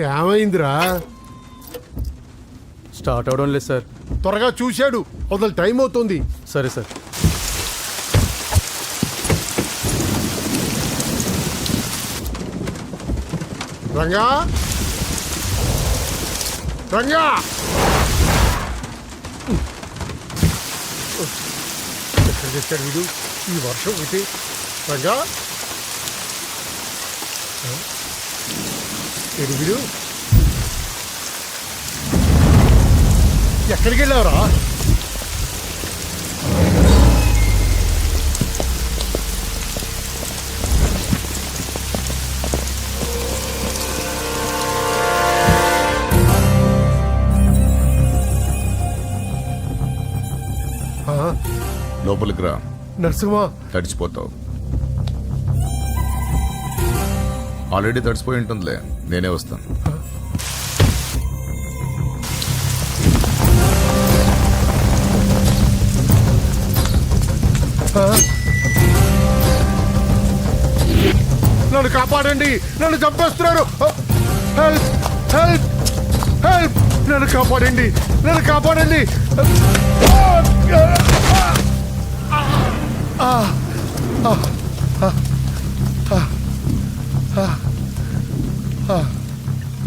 ఏమైందిరా? స్టార్ట్ అవడం లేదు సార్. త్వరగా చూశాడు, అసలు టైం అవుతుంది. సరే సార్. రంగా, రంగా, ఎక్కడ చేశాడు వీడు ఈ వర్షం ఒకటి? రంగా, ఏడు వీడు ఎక్కడికి వెళ్ళావురా? లోపలికి రా. నరసింహ, తడిచిపోతావు. ఆల్రెడీ తడిసిపోయి ఉంటుందిలే, నేనే వస్తాను. నన్ను కాపాడండి, నన్ను చంపేస్తున్నారు. హెల్ప్, హెల్ప్, హెల్ప్, నన్ను కాపాడండి, నన్ను కాపాడండి.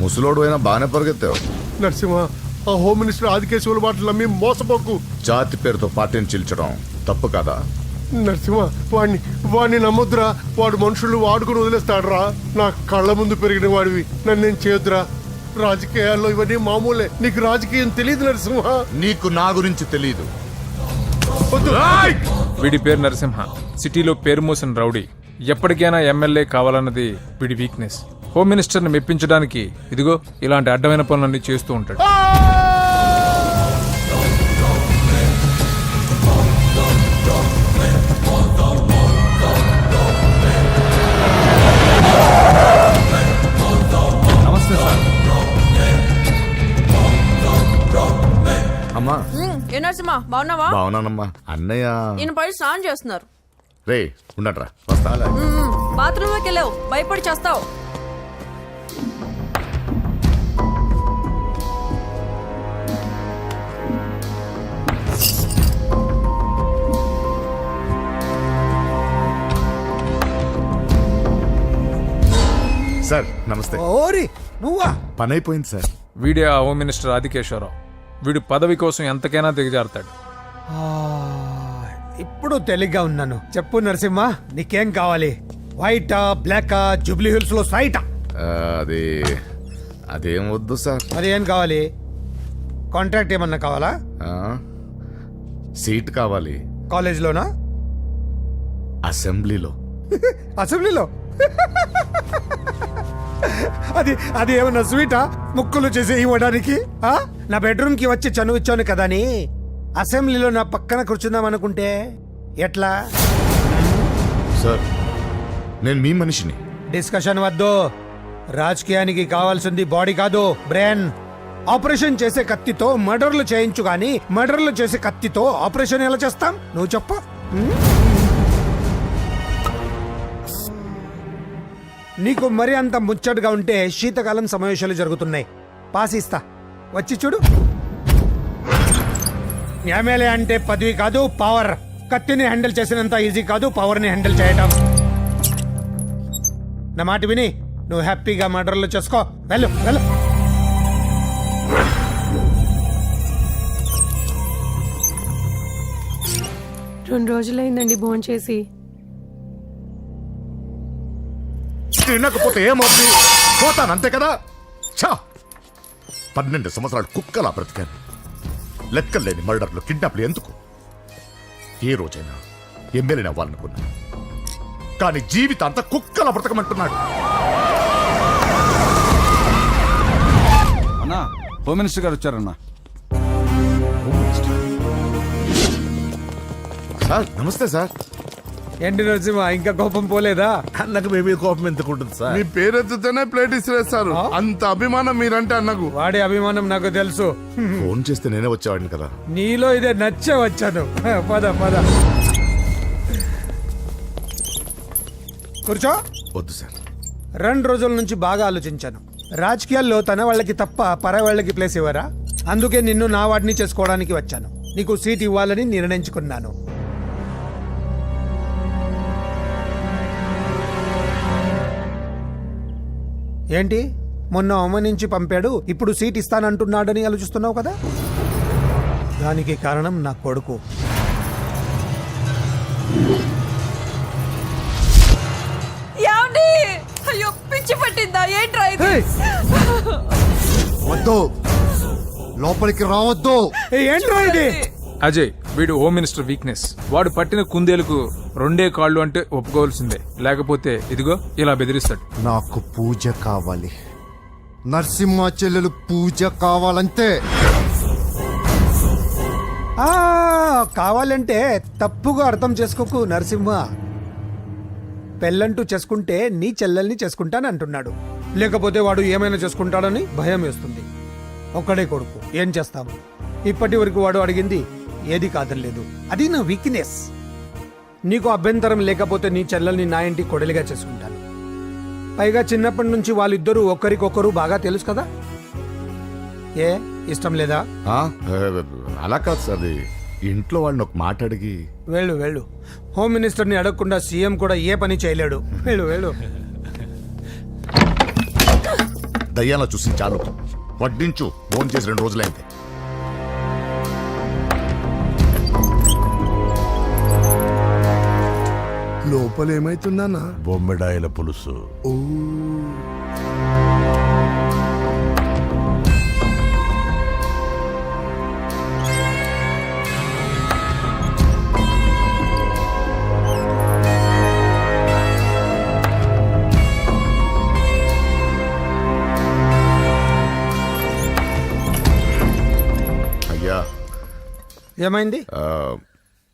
ముసలోడు అయినా బాగానే పరిగెత్తావు. నరసింహ, ఆ హోమ్ మినిస్టర్ ఆదికేశవుల మాటలు నమ్మి మోసపోకు. జాతి పేరుతో పార్టీని చీల్చడం తప్పు కదా? నరసింహ, వాడిని నమ్మొద్దురా. వాడు మనుషులు వాడుకుని వదిలేస్తాడురా. నా కళ్ళ ముందు పెరిగిన వాడివి, నన్ను నేను చేయొద్దురా. రాజకీయాల్లో ఇవన్నీ మామూలే. నీకు రాజకీయం తెలియదు నరసింహ. నీకు నా గురించి తెలీదు. వీడి పేరు నరసింహ, సిటీలో పేరు మోసిన రౌడీ. ఎప్పటికైనా ఎమ్మెల్యే కావాలన్నది వీడి వీక్నెస్. హోమ్ మినిస్టర్ని మెప్పించడానికి ఇదిగో ఇలాంటి అడ్డమైన పనులన్నీ చేస్తూ ఉంటాడు. నమస్తే సార్. అమ్మా. ఏ నరసింహ, బాగున్నావా? బాగున్నానమ్మా. అన్నయ్య నేను పడి స్నానం చేస్తున్నారు. రే ఉండట్రా, వస్తా. బాత్రూంలోకి వెళ్ళావు, భయపడి చేస్తావు. సార్ నమస్తే. ఓరి నువ్వా? పని అయిపోయింది సార్. వీడే ఆ హోమ్ మినిస్టర్ ఆదికేశ్వరరావు. వీడు పదవి కోసం ఎంతకైనా దిగజారుతాడు. ఇప్పుడు తెలిగ్గా ఉన్నాను. చెప్పు నరసింహ, నీకేం కావాలి? వైటా, బ్లాకా, జూబ్లీ హిల్స్ లో సైటా? అది అదేం వద్దు సార్. మరి ఏం కావాలి? కాంట్రాక్ట్ ఏమన్నా కావాలా? ఆ, సీట్ కావాలి. కాలేజ్లోనా? అసెంబ్లీలో. అసెంబ్లీలో? అది అది ఏమన్నా స్వీటా? ముక్కులు చేసి ఇవ్వడానికి? నా బెడ్రూమ్ కి వచ్చి చనువు ఇచ్చాను కదా అని అసెంబ్లీలో నా పక్కన కూర్చుందాం అనుకుంటే ఎట్లా? సార్ నేను మీ మనిషిని. డిస్కషన్ వద్దు. రాజకీయానికి కావాల్సింది బాడీ కాదు, బ్రెయిన్. ఆపరేషన్ చేసే కత్తితో మర్డర్లు చేయించు గాని మర్డర్లు చేసే కత్తితో ఆపరేషన్ ఎలా చేస్తాం? నువ్వు చెప్పు. నీకు మరి అంత ముచ్చటగా ఉంటే శీతకాలం సమావేశాలు జరుగుతున్నాయి. పాస్ ఇస్తా, వచ్చి చూడు. ఎమ్మెల్యే అంటే పదవి కాదు, పవర్. కత్తిని హ్యాండిల్ చేసినంత ఈజీ కాదు పవర్ని హ్యాండిల్ చేయటం. నా మాట విని నువ్వు హ్యాపీగా మర్డర్లు చేసుకో. వెళ్ళు వెళ్ళు. రెండు రోజులైందండి భోంచేసి. తినకపోతే ఏమవుతుంది? పోతాను అంతే కదా. 12 సంవత్సరాలు కుక్కలా బ్రతికాను. లెక్కలేని మర్డర్లు, కిడ్నాప్లు ఎందుకు? ఏ రోజైనా ఎమ్మెల్యేని అవ్వాలనుకున్నా, కానీ జీవితాంతా కుక్కలా బ్రతకమంటున్నాడు. అన్నా, హోమ్ మినిస్టర్ గారు వచ్చారన్నా. సార్ నమస్తే సార్. ఏంటి నరసింహ, ఇంకా కోపం పోలేదా? అన్నకు మేమే కోపం ఎందుకుంటుంది సార్? మీ పేరెత్తితేనే ప్లేట్ ఇసిరేస్తారు. అంత అభిమానం మీరంటే అన్నకు. వాడి అభిమానం నాకు తెలుసు. ఫోన్ చేస్తే నేనే వచ్చేవాడిని కదా. నీలో ఇదే నచ్చే వచ్చాను. పద పద కూర్చో. వద్దు సార్. 2 రోజుల నుంచి బాగా ఆలోచించాను. రాజకీయాల్లో తన వాళ్ళకి తప్ప పర వాళ్ళకి ప్లేస్ ఇవ్వరా? అందుకే నిన్ను నా వాడిని చేసుకోవడానికి వచ్చాను. నీకు సీట్ ఇవ్వాలని నిర్ణయించుకున్నాను. ఏంటి మొన్న అవమానించి పంపాడు, ఇప్పుడు సీట్ ఇస్తానంటున్నాడని ఆలోచిస్తున్నావు కదా? దానికి కారణం నా కొడుకు. ఏమండి? అయ్యో పిచ్చి పట్టిందా ఏంట్రా ఇది? వద్దు, లోపలికి రావద్దు. ఏంట్రా ఇది? అజయ్, వీడు హోమ్ మినిస్టర్ వీక్నెస్. వాడు పట్టిన కుందేలకు 2 కాళ్ళు అంటే ఒప్పుకోవాల్సిందే, లేకపోతే ఇదిగో ఇలా బెదిరిస్తాడు. నాకు పూజ కావాలి, నరసింహ చెల్లెలు పూజ కావాలంతే. ఆ, కావాలంటే తప్పుగా అర్థం చేసుకోకు నరసింహ. పెళ్ళంటూ చేసుకుంటే నీ చెల్లెల్ని చేసుకుంటానంటున్నాడు. లేకపోతే వాడు ఏమైనా చేసుకుంటాడని భయం వేస్తుంది. ఒక్కడే కొడుకు, ఏం చేస్తాం? ఇప్పటి వరకు వాడు అడిగింది ఏది కాదనలేదు. అది నా వీక్నెస్. నీకు అభ్యంతరం లేకపోతే నీ చెల్లెల్ని నా ఇంటి కొడలిగా చేసుకుంటాను. పైగా చిన్నప్పటి నుంచి వాళ్ళిద్దరూ ఒకరికొకరు బాగా తెలుసు కదా. ఏ ఇష్టం లేదా? అలా కాదు సార్, అది ఇంట్లో వాళ్ళని ఒక మాట అడిగి. వెళ్ళు వెళ్ళు. హోమ్ మినిస్టర్ని అడగకుండా సీఎం కూడా ఏ పని చేయలేడు. వెళ్ళు వెళ్ళు. దయ్యాలా చూసి చాలు, వడ్డించు. ఫోన్ చేసి 2 రోజులైంది. లోపల ఏమైతుందన్నా? బొమ్మిడాయల పులుసు. అయ్యా, ఏమైంది?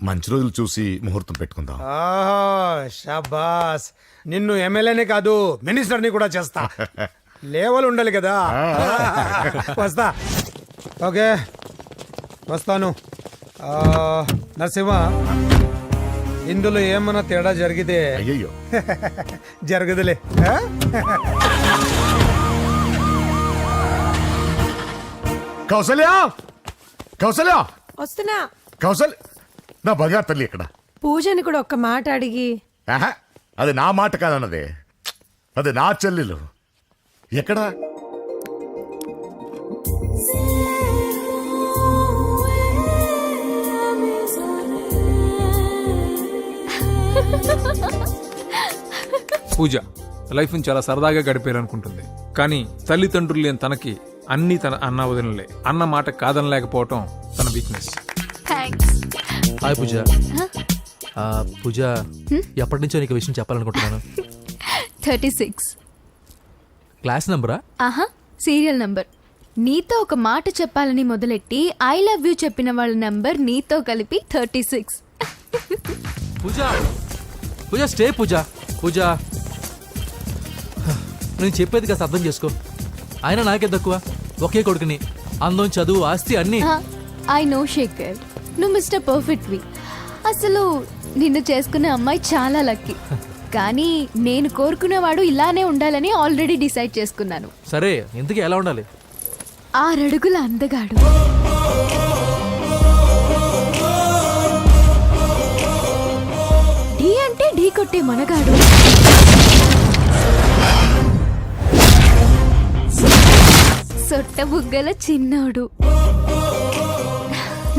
మంచి రోజులు చూసి ముహూర్తం పెట్టుకుందాం. ఆహా, షాబాస్. నిన్ను ఎమ్మెల్యేనే కాదు మినిస్టర్ని కూడా చేస్తా. లేవల్ ఉండాలి కదా. వస్తా. ఓకే, వస్తాను. నరసింహ, ఇందులో ఏమన్నా తేడా జరిగితే అయ్యయ్యో, జరగదులే. ఆ? కౌసల్య, కౌసల్య, వస్తున్నా. కౌసల్య, నా బంగారు తల్లి ఎక్కడ? పూజని కూడా ఒక్క మాట అడిగి. ఆహా, అది నా మాట కాదన్నదే, అది నా చెల్లెలు. ఎక్కడా? పూజ లైఫ్ చాలా సరదాగా గడిపారనుకుంటుంది, కానీ తల్లిదండ్రులు లేని తనకి అన్ని తన అన్న వదినలే. అన్న మాట కాదనలేకపోవటం తన వీక్నెస్. హాయ్ పూజ. పూజ, ఎప్పటి నుంచో నీకు విషయం చెప్పాలనుకుంటున్నాను. 36. క్లాస్ నంబరా? ఆహా, సీరియల్ నంబర్. నీతో ఒక మాట చెప్పాలని మొదలెట్టి ఐ లవ్ యూ చెప్పిన వాళ్ళ నంబర్ నీతో కలిపి 36. పూజ, పూజ స్టే. పూజ, పూజ, నేను చెప్పేది కాస్త అర్థం చేసుకో. ఆయన నాకే తక్కువ, ఒకే కొడుకుని. అందం, చదువు, ఆస్తి అన్నీ. ఐ నో శేఖర్, నువ్వు మిస్టర్ పర్ఫెక్ట్ వి. అసలు నిన్ను చేసుకునే అమ్మాయి చాలా లక్కీ. కానీ నేను కోరుకునేవాడు ఇలానే ఉండాలని ఆల్రెడీ డిసైడ్ చేసుకున్నాను. సరే, ఇంతకీ ఎలా ఉండాలి? 6 అడుగుల అందగాడు, ఢీ అంటే ఢీ కొట్టే మనగాడు, సొట్ట బుగ్గల చిన్నోడు,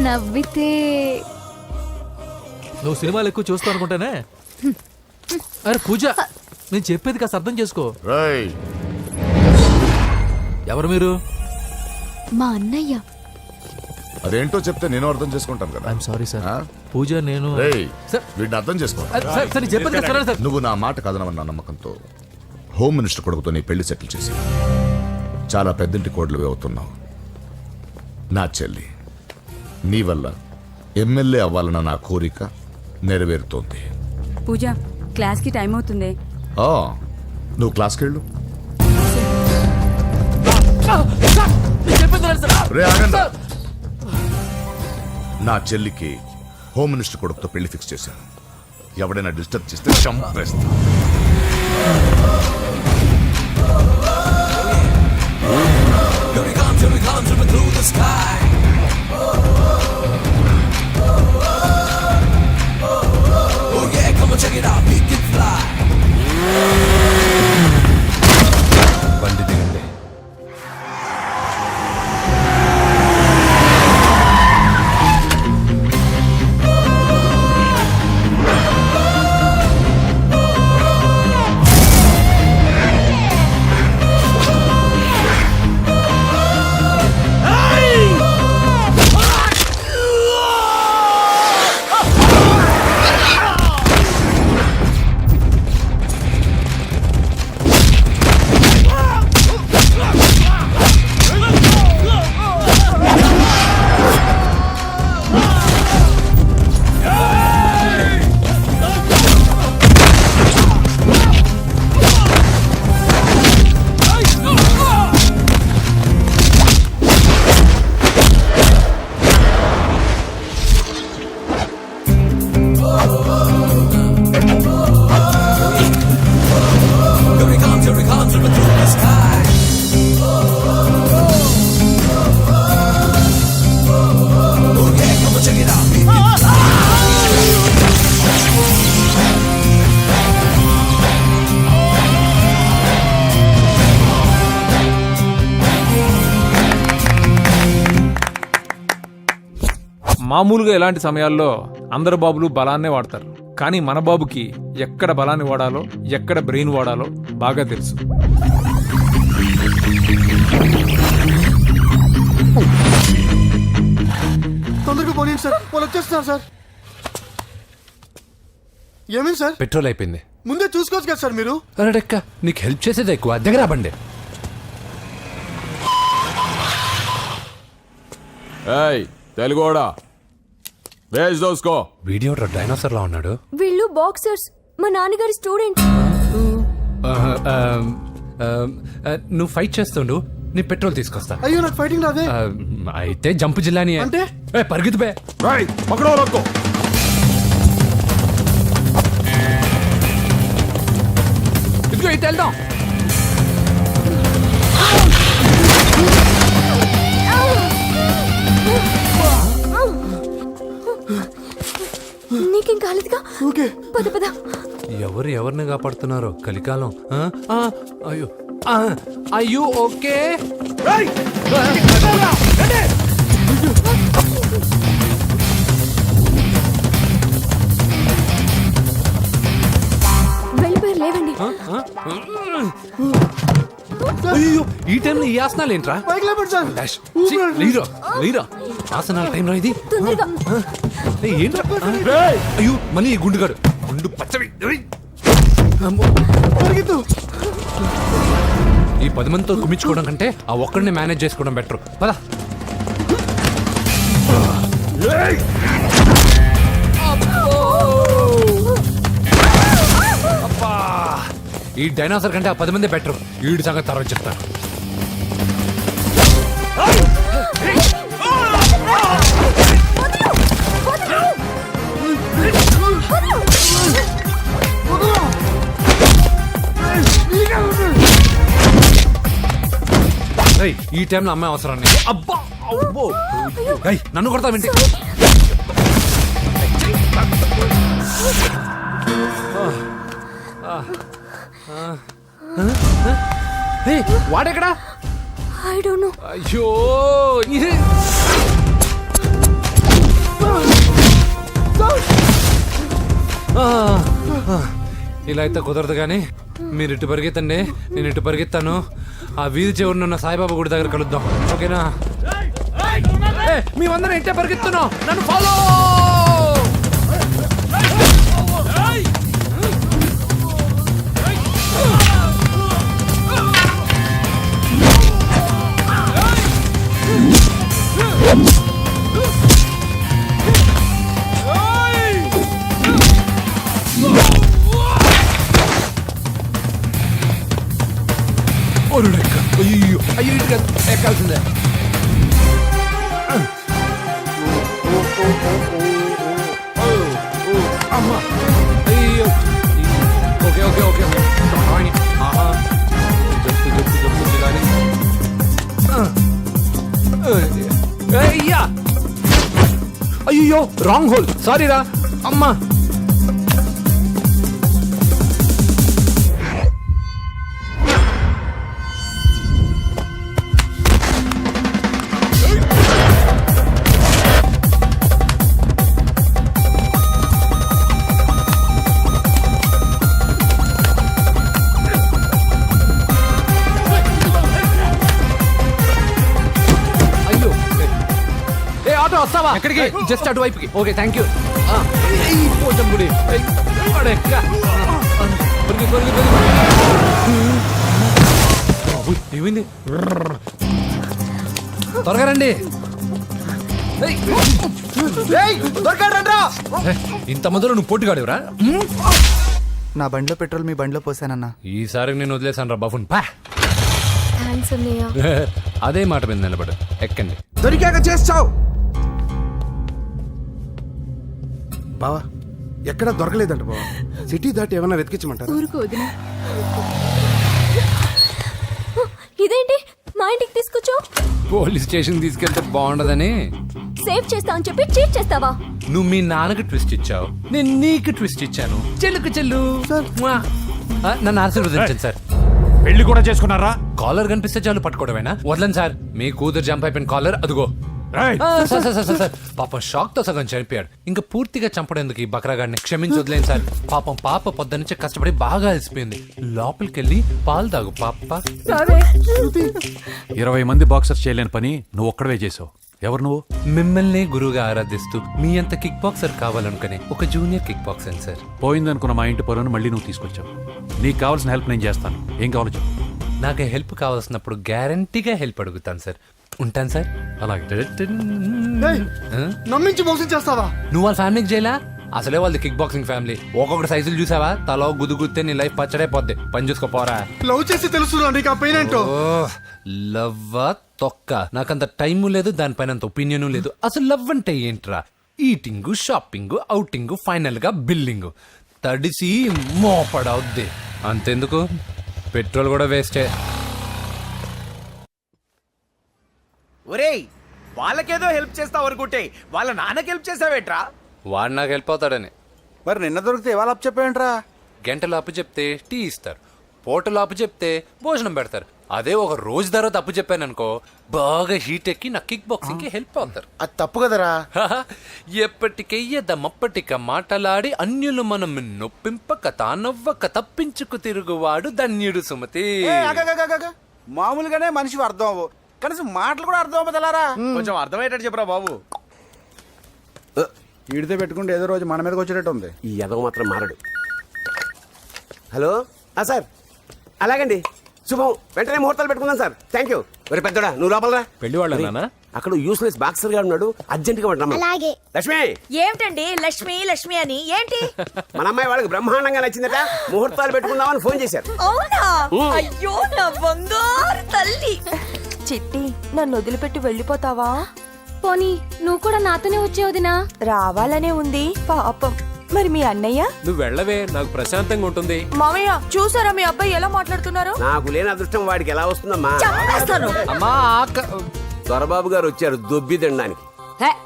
నవ్వితే. నువ్వు సినిమాలు ఎక్కువ చూస్తావు అనుకుంటానే. అరే పూజ, నేను చెప్పేది కాస్త అర్థం చేసుకో. రేయ్, ఎవరు మీరు? మా అన్నయ్య. అదేంటో చెప్తే నేను అర్థం చేసుకుంటాను కదా. I'm sorry sir. ఆ? పూజ, నేను రేయ్, సార్, వీడిని అర్థం చేసుకో. సార్, నేను చెప్పేది కాస్త సరే సార్. నువ్వు నా మాట కాదనవన్న నమ్మకంతో హోమ్ మినిస్టర్ కొడుకుతో నీ పెళ్లి సెటిల్ చేసి చాలా పెద్దింటి కోడలు అవుతున్నావు. నా చెల్లి, నీ వల్ల ఎమ్మెల్యే అవ్వాలన్న నా కోరిక నెరవేరుతోంది. పూజ, క్లాస్ కి టైం అవుతుంది. ఆ, నువ్వు క్లాస్కి వెళ్ళు. రే, ఆగండి. నా చెల్లికి హోమ్ మినిస్టర్ కొడుకుతో పెళ్లి ఫిక్స్ చేశాను. ఎవడైనా డిస్టర్బ్ చేస్తే చంపేస్తా. బండి దిగండి. మామూలుగా ఇలాంటి సమయాల్లో అందరు బాబులు బలాన్నే వాడతారు, కానీ మన బాబుకి ఎక్కడ బలాన్ని వాడాలో ఎక్కడ బ్రెయిన్ వాడాలో బాగా తెలుసు. తొందరగా పోనీ సార్, వాళ్ళు వచ్చేస్తున్నారు సార్. ఏమేమి సార్? పెట్రోల్ అయిపోయింది. ముందే చూసుకోవచ్చు కదా సార్ మీరు. అరడెక్క నీకు హెల్ప్ చేసేది ఎక్కువ, దగ్గర బండి. తెలుగోడా వేజ్ దోసుకో. వీడియో డైనోసార్ లా ఉన్నాడు. వీళ్ళు బాక్సర్స్, మా నాన్నగారి స్టూడెంట్. నువ్వు ఫైట్ చేస్తుండు, నీ పెట్రోల్ తీసుకొస్తా. అయ్యో నాకు ఫైటింగ్ రాదే. అయితే జంపు జిల్లాని అంటే పరిగెత్తు బే. పక్కడో రక్కో. ఇదిగో ఇటు వెళ్దాం. నీకేం కాలేదుగా? ఓకే పద పద. ఎవరు ఎవరిని కాపాడుతున్నారో కలికాలం. అయ్యో అయ్యో ఓకే. వెళ్ళిపోయారు, లేవండి. అయ్యో ఈ టైంలో ఈ ఆసనాలు ఏంట్రా? పైకి లేపండి సార్. లేరా ఆసనాల టైంలో ఇది. తొందరగా. ఏంట్రా? అయ్యో మళ్ళీ ఈ గుండుగాడు, గుండు పచ్చవి. పరిగెత్తు. ఈ 10 మందితో కుమ్మించుకోవడం కంటే ఆ ఒక్కడిని మేనేజ్ చేసుకోవడం బెటర్. పద. ఈ డైనోసార్ కంటే ఆ 10 మంది బెటర్. వీడి సంగతి తర్వాత చెప్తాను. ఈ టైంలో అమ్మాయి అవసరాన్ని. అబ్బా నన్ను కొడతావేంటి? వాడెక్కడా? I don't know. అయ్యో ఇలా అయితే కుదరదు కానీ మీరు ఇటు పరిగెత్తండి, నేను ఇటు పరిగెత్తాను. ఆ వీధి చివరినున్న సాయిబాబా గుడి దగ్గర కలుద్దాం, ఓకేనా? మేమందరం ఇంటే పరిగెత్తున్నాం, నన్ను ఫాలో. అయ్యో అయ్యో ఇటు ఎక్కాల్సిందే. అమ్మా అయ్యో. Okay okay okay okay. ఆహా జప్పు జప్పు జప్పు కానీ అయ్యో రాంగ్ హోల్, సారీ రా అమ్మా. అయ్యో ఏ ఆటో వస్తావా? ఎక్కడికి? జస్ట్ అటువైపుకి. Okay thank you. పోచం గుడి ఏమైంది? త్వరగా రండి. ఇంత మందిలో నువ్వు పోటీగాడివరా? నా బండిలో పెట్రోల్ మీ బండిలో పోసానన్నా. ఈసారి నేను వదిలేసాను రా బాబున్. పా థ్యాంక్స్ అన్నయ్య. అదే మాట మీద నిలబడు. ఎక్కండి. దొరికాక చేస్తావు బావా. ఎక్కడ దొరకలేదంట బావా. సిటీ దాటి ఏమైనా వెతికించమంటారా? ఊరుకు వదిన. ఇదేంటి మా ఇంటికి తీసుకొచ్చావు? పోలీస్ స్టేషన్ తీసుకెళ్తే బాగుండదని. సేవ్ చేస్తా అని చెప్పి చీట్ చేస్తావా? నువ్వు మీ నాన్నకి ట్విస్ట్ ఇచ్చావు, నేను నీకు ట్విస్ట్ ఇచ్చాను. చెల్లుకు చెల్లు. నన్ను ఆశీర్వదించండి సార్. పెళ్లి కూడా చేసుకున్నారా? కాలర్ కనిపిస్తే చాలు పట్టుకోవడమేనా? వదలండి సార్. మీ కూతురు జంప్ అయిపోయిన కాలర్ అదుగో. సార్ పాపం షాక్ తో సగం చనిపోయాడు. ఇంకా పూర్తిగా చంపడేందుకు ఈ బక్రాగాడిని క్షమించి వదిలేను సార్. పాపం పాప పొద్దున్నుంచి కష్టపడి బాగా అలసిపోయింది. లోపలికెళ్ళి పాలు తాగు పాప. 20 మంది బాక్సర్స్ చేయలేని పని నువ్వు ఒక్కడవే చేసావు. ఎవరు నువ్వు? మిమ్మల్ని గురువుగా ఆరాధిస్తూ మీ అంత కిక్ బాక్సర్ కావాలనుకునే ఒక జూనియర్ కిక్ బాక్సర్ సార్. పోయిందనుకున్న మా ఇంటి పరువును మళ్ళీ నువ్వు తీసుకొచ్చావు. నీకు కావాల్సిన హెల్ప్ నేను చేస్తాను. ఏం కావాలో చెప్పు. నాకు హెల్ప్ కావాల్సినప్పుడు గ్యారంటీగా హెల్ప్ అడుగుతాను సార్. ఉంటాను సార్. అలాగే. నమ్మించి మోసం చేస్తావా? నువ్వు వాళ్ళ ఫ్యామిలీకి చేయలా? అసలే వాళ్ళది కిక్ బాక్సింగ్ ఫ్యామిలీ. ఒక్కొక్కటి సైజులు చూసావా? తల గుద్దుగుద్దే నీ లైఫ్ పచ్చడైపోద్ది. పని చూసుకోపోరా. లవ్ చేసి తెలుసు నీకు ఆ పెయిన్ ఏంటో. లవ్వా తొక్క. నాకంత టైము లేదు, దానిపైన అంత ఒపీనియన్ లేదు. అసలు లవ్ అంటే ఏంట్రా? ఈటింగ్, షాపింగ్, అవుటింగ్, ఫైనల్ గా బిల్డింగ్. తడిసి మోపడవుద్ది. అంతెందుకు, పెట్రోల్ కూడా వేస్టే. ఒరేయ్, వాళ్ళకేదో హెల్ప్ చేస్తావు అనుకుంటే వాళ్ళ నాన్నకి హెల్ప్ చేసావేట్రా? వాడు నాకు హెల్ప్ అవుతాడని. మరి నిన్న దొరికితే ఇవాళ అప్పు చెప్పేంట్రా? గంటలు అప్పు చెప్తే టీ ఇస్తారు, పూటలు అప్పు చెప్తే భోజనం పెడతారు. అదే ఒక రోజు తర్వాత అప్పు చెప్పాను అనుకో, బాగా హీట్ ఎక్కి నా కిక్ బాక్సింగ్ కి హెల్ప్ అవుతారు. అది తప్పు కదరా. ఎప్పటికెయ్యదమప్పటిక మాటలాడి అన్యులు మనం నొప్పింపక తానవ్వక తప్పించుకు తిరుగువాడు ధన్యుడు సుమతి. మామూలుగానే మనిషి అర్థం అవ్వు, కనీసం మాటలు కూడా అర్థం అవ్వదలారా. కొంచెం అర్థమయ్యేటట్టు చెప్పరా బాబు. ఈడితే పెట్టుకుంటే ఏదో రోజు మన మీదకి వచ్చేటట్టు ఉంది. ఈ ఎదవ మాత్రం మారడు. హలో సార్, అలాగండి, శుభం. వెంటనే ముహూర్తాలు పెట్టుకుందాం సార్. Thank you. మరి పెద్దోడా నువ్వు లోపలరా. పెళ్లి వాళ్ళ అక్కడ యూస్లెస్ బాక్సర్ గా ఉన్నాడు, అర్జెంట్ గా ఉంటాం. లక్ష్మి. ఏమిటండి లక్ష్మి లక్ష్మి అని? ఏంటి? మన అమ్మాయి వాళ్ళకి బ్రహ్మాండంగా నచ్చిందట, ముహూర్తాలు పెట్టుకుందామని ఫోన్ చేశారు. అవునా? అయ్యో నా బంగారు తల్లి. చిట్టి, నన్ను వదిలిపెట్టి వెళ్ళిపోతావా? పోనీ నువ్వు కూడా నాతోనే వచ్చే వదినా. రావాలనే ఉంది పాపం. మరి మీ అన్నయ్య? నువ్వు వెళ్ళవే, నాకు ప్రశాంతంగా ఉంటుంది. మామయ్య చూసారా మీ అబ్బాయి ఎలా మాట్లాడుతున్నారు? నాకు లేని అదృష్టం వాడికి ఎలా వస్తుందమ్మా? చంపేస్తాను. అమ్మా దొరబాబు గారు వచ్చారు దొబ్బి తినడానికి.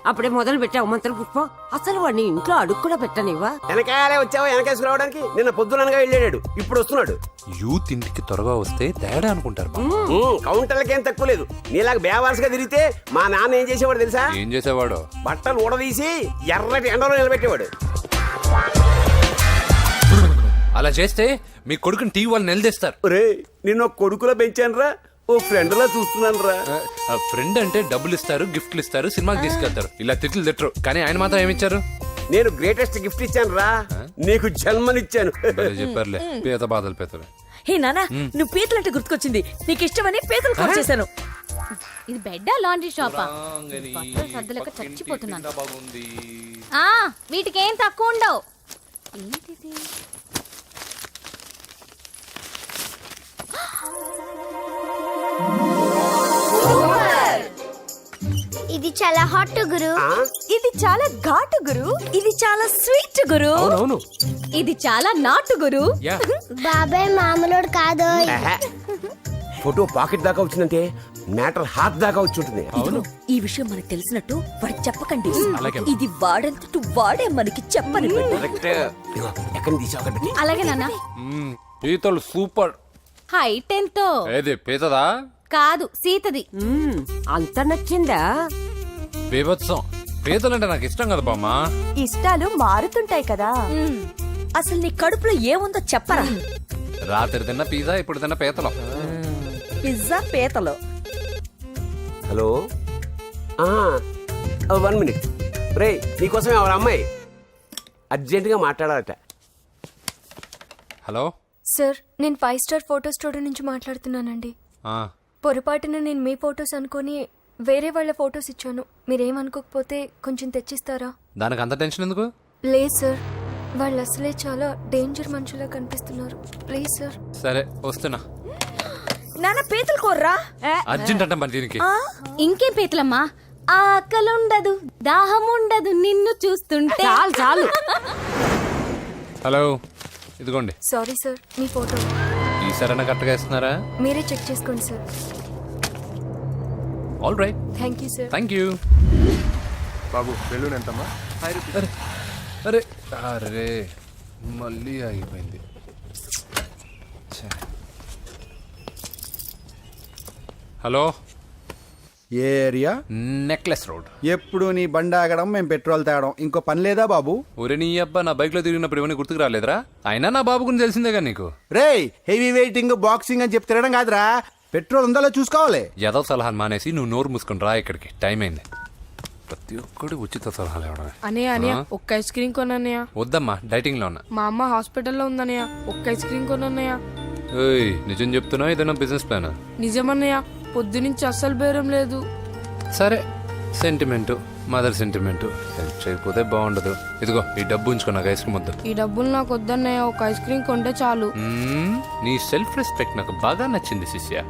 అప్పుడే మొదలు పెట్టావు మంత్ర పుష్పం. అసలు వాడిని ఇంట్లో అడుగు కూడా పెట్టనివ్వా? వెనకాలే వచ్చావా? వెనకేసుకు రావడానికి నిన్న పొద్దుననగా వెళ్ళాడు, ఇప్పుడు వస్తున్నాడు. యూత్ ఇంటికి త్వరగా వస్తే తేడా అనుకుంటారు. కౌంటర్లకేం తక్కువ లేదు. నీలాగా బేవారసుగా తిరిగితే మా నాన్న ఏం చేసేవాడు తెలుసా? ఏం చేసేవాడు? బట్టలు ఊడదీసి ఎర్రటి ఎండలో నిలబెట్టేవాడు. అలా చేస్తే మీ కొడుకుని టీవీ వాళ్ళు నిలదీస్తారు. ఒరే, నిన్న కొడుకులో పెంచాను రా, ఓ ఫ్రెండ్ లా చూస్తున్నాను రా. ఫ్రెండ్ అంటే డబ్బులు ఇస్తారు, గిఫ్ట్లు ఇస్తారు, సినిమాకి తీసుకెళ్తారు. ఇలా తిట్లు తిట్టరు. కానీ ఆయన మాత్రం ఏమిచ్చారు? నేను గ్రేటెస్ట్ గిఫ్ట్ ఇచ్చాను రా, నీకు జన్మనిచ్చాను. చెప్పారులే, పీత బాధలు పేతలు. హే నానా, నువ్వు పీతలంటే గుర్తుకొచ్చింది. నీకు ఇష్టమని పీతలు కాల్ చేశాను. ఇది బెడ్డా లాండ్రీ షాపా? సర్దులక చచ్చిపోతున్నాను. వీటికి ఏం తక్కువ ఉండవు. ఏంటిది? ఇది చాలా హాట్ గురు. ఇది చాలా ఘాటు గురు. ఇది చాలా స్వీట్ గురు. అవును, ఇది చాలా నాటు గురు. బాబాయ్ మామూలుడు కాదు. ఫోటో పాకెట్ దాకా వచ్చిందంటే మ్యాటర్ హాత్ దాకా వచ్చి ఉంటుంది. అవును. ఈ విషయం మనకు తెలిసినట్టు వాడికి చెప్పకండి. అలాగే. ఇది వాడంతటూ వాడే మనకి చెప్పని కరెక్ట్. ఇదిగో, ఎక్కడి నుంచి తీసావు అక్కడ పెట్టి. అలాగే నాన్న పీతలు సూపర్. హైట్ ఎంతో ఏది పీతదా? కాదు సీతది. అంత నచ్చిందా? బీభత్సం. పీతలంటే నాకు ఇష్టం కదా బామ్మ. ఇష్టాలు మారుతుంటాయి కదా. అసలు నీ కడుపులో ఏముందో చెప్పరా. రాత్రి తిన్న పిజ్జా, ఇప్పుడు తిన్న పీతలు. పిజ్జా పీతలు. Hello 1 minute. రే నీకోసమే ఎవరు అమ్మాయి అర్జెంటుగా మాట్లాడాలట. హలో. సార్ నేను 5 స్టార్ ఫోటో స్టూడియో నుంచి మాట్లాడుతున్నానండి. ఆ, పొరపాటున నేను మీ ఫొటోస్ అనుకొని వేరే వాళ్ళ ఫొటోస్ ఇచ్చాను. మీరేమనుకోకపోతే కొంచెం తెచ్చిస్తారా? దానికి అంత టెన్షన్ ఎందుకు? లేదు సార్, వాళ్ళు అసలే చాలా డేంజర్ మనుషులా కనిపిస్తున్నారు. Please sir. సరే వస్తున్నా. నాన్న పీతలు కోర్రా. అర్జెంట్ అంట మరి దీనికి. ఇంకేం పీతలమ్మా, ఆకలుండదు దాహం ఉండదు నిన్ను చూస్తుంటే. చాలు చాలు. హలో, ఇదిగోండి. సారీ సార్, మీ ఫోటో. ఈసారైనా కరెక్ట్గా ఇస్తున్నారా? మీరే చెక్ చేసుకోండి sir. All right. Thank you sir. Thank you. Babu balloon ఎంతమ్మా? అరే అరే మళ్ళీ ఆగిపోయింది. ఛే. హలో, ఏ ఏరియా? Necklace road. ఎప్పుడు నీ బండి ఆగడం మేము పెట్రోల్ తాగడం, ఇంకో పని లేదా బాబు? ఒరే నీ అబ్బా, నా బైక్ లో తిరిగినప్పుడు ఏమైనా గుర్తుకు రాలేదురా? అయినా నా బాబు గురించి తెలిసిందేగా నీకు. రేయ్, హెవీ వెయిటింగ్ బాక్సింగ్ అని చెప్పి తిరగడం కాదురా, పెట్రోల్ ఉందో చూసుకోవాలి. ఏదో సలహాలు మానేసి నువ్వు నోరు మూసుకుని రా ఇక్కడికి. టైం అయింది. ప్రతి ఒక్కడు ఉచిత సలహాలు ఇవ్వడమే. అనయ్య ఒక్క ఐస్ క్రీమ్ కొనన్నయ్య. వద్దమ్మా, డైటింగ్ లో ఉన్నా. మా అమ్మ హాస్పిటల్లో ఉందన్నయ్య. ఒక్క ఐస్ క్రీమ్ కొనన్నయ్య. ఏయ్, నిజం చెప్తున్నావు? ఏదైనా బిజినెస్ ప్లాన్? నిజమన్నయ్య, పొద్దునుంచి అస్సలు బేరం లేదు. సరే, సెంటిమెంటు, మదర్ సెంటిమెంటు. హెల్ప్ చేయకపోతే బాగుండదు. ఇదిగో ఈ డబ్బు ఉంచుకో, నాకు ఐస్ క్రీమ్ వద్దు. ఈ డబ్బులు నాకు వద్దన్నయ్య, ఒక ఐస్ క్రీమ్ కొంటే చాలు. నీ సెల్ఫ్ రెస్పెక్ట్ నాకు బాగా నచ్చింది శిష్య.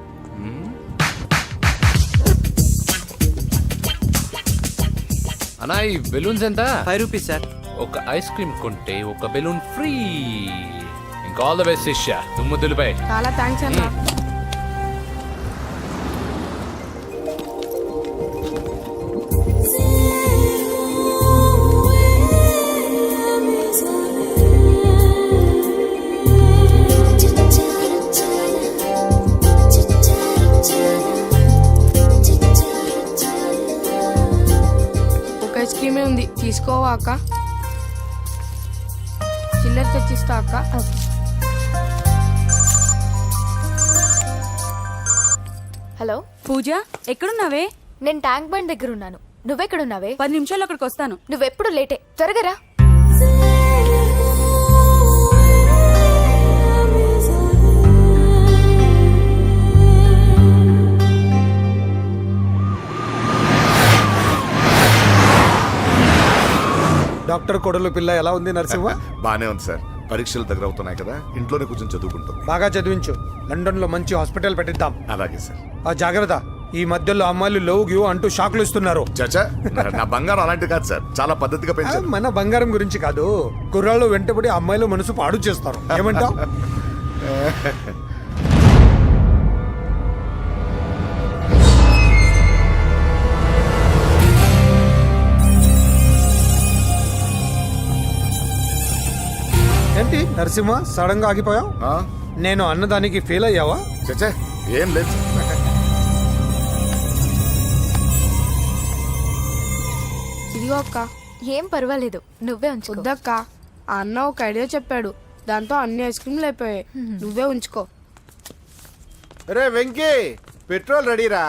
అన్నా, ఈ బెలూన్స్ ఎంత? 5 రూపీస్ సార్. ఒక ఐస్ క్రీమ్ కొంటే ఒక బెలూన్ ఫ్రీ. ఇంకా ఆల్ ద బెస్ట్ శిష్య. దుమ్ముద్దులపై. చాలా థ్యాంక్స్ అన్న. ఒక ఐస్ క్రీమే ఉంది, తీసుకోవా అక్క? చిల్లర తెచ్చిస్తా అక్క. హలో పూజ, ఎక్కడున్నావే? నేను ట్యాంక్ బండ్ దగ్గర ఉన్నాను. నువ్వెక్కడున్నావే? 10 నిమిషాలు అక్కడికి వస్తాను. నువ్వెప్పుడు లేటే. త్వరగా రా. డాక్టర్ కొడలు పిల్ల ఎలా ఉంది నరసింహ? బానే ఉంది సార్. పరీక్షలు దగ్గర అవుతున్నాయి కదా, ఇంట్లోనే కూర్చొని చదువుకుంటుంది. బాగా చదివించు. లండన్ లో మంచి హాస్పిటల్ పెట్టిద్దాం. అలాగే సార్. ఆ జాగ్రత్త, ఈ మధ్యలో అమ్మాయిలు లవ్ గివ్ అంటూ షాక్లు ఇస్తున్నారు. చచ్చా, నా బంగారం అలాంటి కాదు సార్, చాలా పద్ధతిగా పెంచారు. మన బంగారం గురించి కాదు, కుర్రాళ్ళు వెంటబడి అమ్మాయిలు మనసు పాడు చేస్తారు. ఏమంటావు? ఏంటి నరసింహ, సడన్ గా ఆగిపోయావు? ఆ? నేను అన్నదానికి ఫెయిల్ అయ్యావా? చచ్చా, ఏం లేదు. ఇదిగో అక్క. ఏం పర్వాలేదు, నువ్వే ఉంచుకో. వద్దక్క, ఆ అన్న ఒక ఐడియా చెప్పాడు, దాంతో అన్ని ఐస్ క్రీమ్లు అయిపోయాయి. నువ్వే ఉంచుకో. రే వెంకీ, పెట్రోల్ రెడీరా.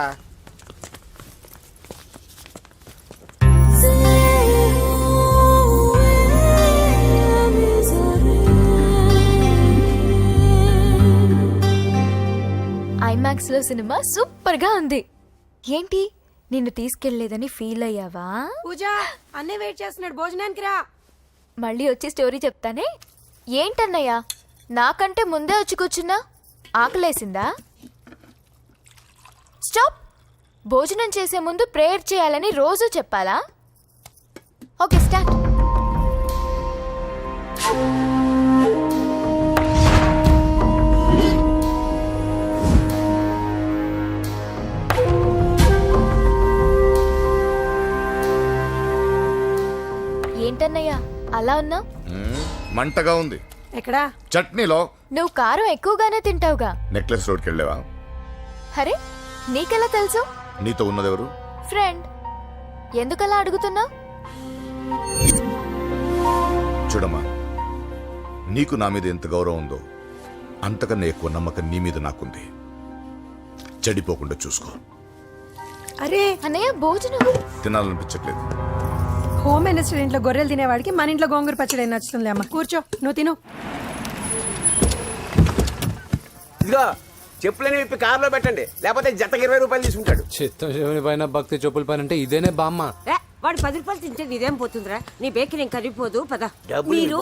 ఐమాక్స్ లో సినిమా సూపర్ గా ఉంది. ఏంటి, నిన్ను తీసుకెళ్లేదని ఫీల్ అయ్యావా? పూజ, అన్నీ వెయిట్ చేస్తున్నాడు, భోజనానికి రా. మళ్ళీ వచ్చి స్టోరీ చెప్తానే. ఏంటన్నయ్యా, నాకంటే ముందే వచ్చి కూర్చున్నా? ఆకలేసిందా? స్టాప్. భోజనం చేసే ముందు ప్రేయర్ చేయాలని రోజు చెప్పాలా? Okay, start. ఎలా ఉన్నావు? మంటగా ఉంది. ఎక్కడా? చట్నీలో. నువ్వు కారం ఎక్కువగానే తింటావుగా. నెక్లెస్ రోడ్కి వెళ్ళావా? అరే నీకెలా తెలుసు? నీతో ఉన్నదెవరు? ఫ్రెండ్. ఎందుకలా అడుగుతున్నావు? చూడమ్మా, నీకు నా మీద ఎంత గౌరవం ఉందో అంతకన్నా ఎక్కువ నమ్మకం నీ మీద నాకుంది. చెడిపోకుండా చూసుకో. అరే అన్నయ్య భోజనం. తినాలనిపించట్లేదు. హోమ్ మినిస్టర్ ఇంట్లో గొర్రెలు తినేవాడికి మన ఇంట్లో గోంగూర పచ్చడి నచ్చుతుంది అమ్మ. కూర్చో, నువ్వు తిను. ఇదిగో చెప్పులని విప్పి కారులో పెట్టండి, లేకపోతే జతకి 20 రూపాయలు తీసుకుంటాడు. చిత్తం శివుని పైన భక్తి చెప్పుల పైన అంటే ఇదేనే బామ్మ. వాడు 10 రూపాయలు తింటే ఇదేం పోతుందిరా? నీ బేకరీ కరిగిపోదు పద. డబ్బులు